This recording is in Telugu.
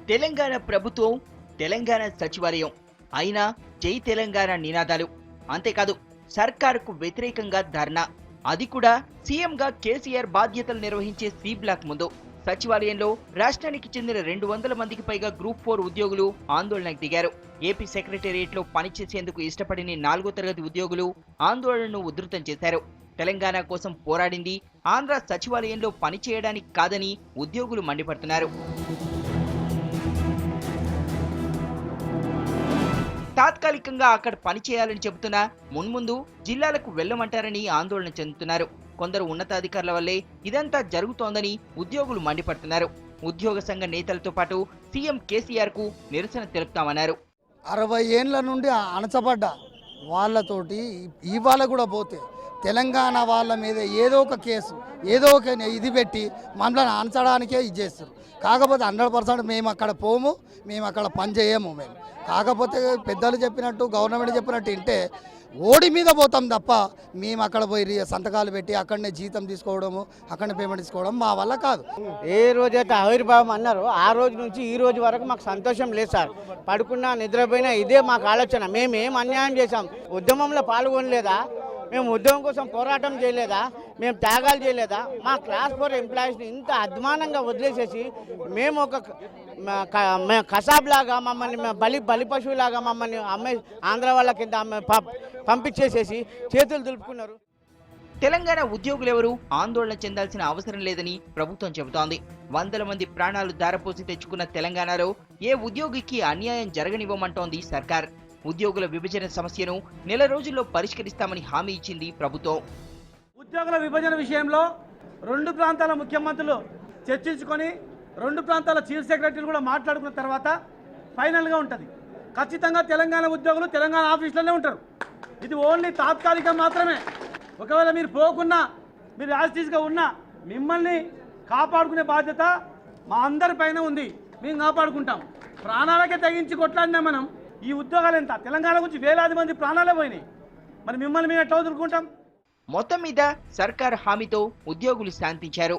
తెలంగాణ ప్రభుత్వం, తెలంగాణ సచివాలయం అయినా జై తెలంగాణ నినాదాలు. అంతేకాదు సర్కారుకు వ్యతిరేకంగా ధర్నా. అది కూడా సీఎంగా కేసీఆర్ బాధ్యతలు నిర్వహించే సి బ్లాక్ ముందు. సచివాలయంలో రాష్ట్రానికి చెందిన 200 మందికి పైగా గ్రూప్ 4 ఉద్యోగులు ఆందోళనకు దిగారు. ఏపీ సెక్రటేరియట్లో పనిచేసేందుకు ఇష్టపడిన 4వ తరగతి ఉద్యోగులు ఆందోళనను ఉధృతం చేశారు. తెలంగాణ కోసం పోరాడింది ఆంధ్ర సచివాలయంలో పనిచేయడానికి కాదని ఉద్యోగులు మండిపడుతున్నారు. తాత్కాలికంగా అక్కడ పనిచేయాలని చెబుతున్నా మున్ముందు జిల్లాలకు వెళ్లమంటారని ఆందోళన చెందుతున్నారు. కొందరు ఉన్నతాధికారుల వల్లే ఇదంతా జరుగుతోందని ఉద్యోగులు మండిపడుతున్నారు. ఉద్యోగ సంఘ నేతలతో పాటు సీఎం కేసీఆర్ కు నిరసన తెలుపుతామన్నారు. 60 ఏండ్ల నుండి అణచబడ్డ వాళ్ళతోటి ఇవాళ కూడా పోతే తెలంగాణ వాళ్ళ మీద ఏదో ఒక కేసు ఏదో ఒక ఇది పెట్టి మమ్మల్ని అణచడానికే ఇది చేస్తారు. కాకపోతే 100% మేము అక్కడ పోము, మేము అక్కడ పని చేయము. మేము కాకపోతే పెద్దలు చెప్పినట్టు గవర్నమెంట్ చెప్పినట్టు వింటే ఓడి మీద పోతాం తప్ప మేము అక్కడ పోయి సంతకాలు పెట్టి అక్కడనే జీతం తీసుకోవడము, అక్కడనే పేమెంట్ తీసుకోవడం మా వల్ల కాదు. ఏ రోజైతే ఆవిర్భావం అన్నారో ఆ రోజు నుంచి ఈ రోజు వరకు మాకు సంతోషం లేదు సార్. పడుకున్నా నిద్రపోయినా ఇదే మాకు ఆలోచన. మేము ఏం అన్యాయం చేశాం? ఉద్యమంలో పాల్గొనలేదా? మేము ఉద్యమం కోసం పోరాటం చేయలేదా? మేము త్యాగాలు చేయలేదా? మా క్లాస్ 4 ఎంప్లాయీస్ని ఇంత అధ్వానంగా వదిలేసేసి మేము ఒక కసాబ్లాగా మమ్మల్ని బలి పశువులాగా మమ్మల్ని అమ్మాయి ఆంధ్ర వాళ్ళ కింద పంపించేసేసి చేతులు దులుపుకున్నారు. తెలంగాణ ఉద్యోగులెవరూ ఆందోళన చెందాల్సిన అవసరం లేదని ప్రభుత్వం చెబుతోంది. 100 మంది ప్రాణాలు దారపోసి తెచ్చుకున్న తెలంగాణలో ఏ ఉద్యోగికి అన్యాయం జరగనివ్వమంటోంది సర్కార్. ఉద్యోగుల విభజన సమస్యను నెల రోజుల్లో పరిష్కరిస్తామని హామీ ఇచ్చింది ప్రభుత్వం. ఉద్యోగుల విభజన విషయంలో 2 ప్రాంతాల ముఖ్యమంత్రులు చర్చించుకొని 2 ప్రాంతాల చీఫ్ సెక్రటరీలు కూడా మాట్లాడుకున్న తర్వాత ఫైనల్గా ఉంటుంది. ఖచ్చితంగా తెలంగాణ ఉద్యోగులు తెలంగాణ ఆఫీసులోనే ఉంటారు. ఇది ఓన్లీ తాత్కాలికం మాత్రమే. ఒకవేళ మీరు పోకున్నా, మీరు యాజిటీస్గా ఉన్నా, మిమ్మల్ని కాపాడుకునే బాధ్యత మా అందరి పైన ఉంది. మేము కాపాడుకుంటాం. ప్రాణాలకే తెగించి కొట్లాడినా మనం. ఈ ఉద్యోగాలు ఎంత? తెలంగాణ గురించి వేలాది మంది ప్రాణాలే పోయినాయి. మరి మిమ్మల్ని మేము ఎట్లా వదులుకుంటాం? మొత్తం మీద సర్కార్ హామీతో ఉద్యోగులు శాంతించారు.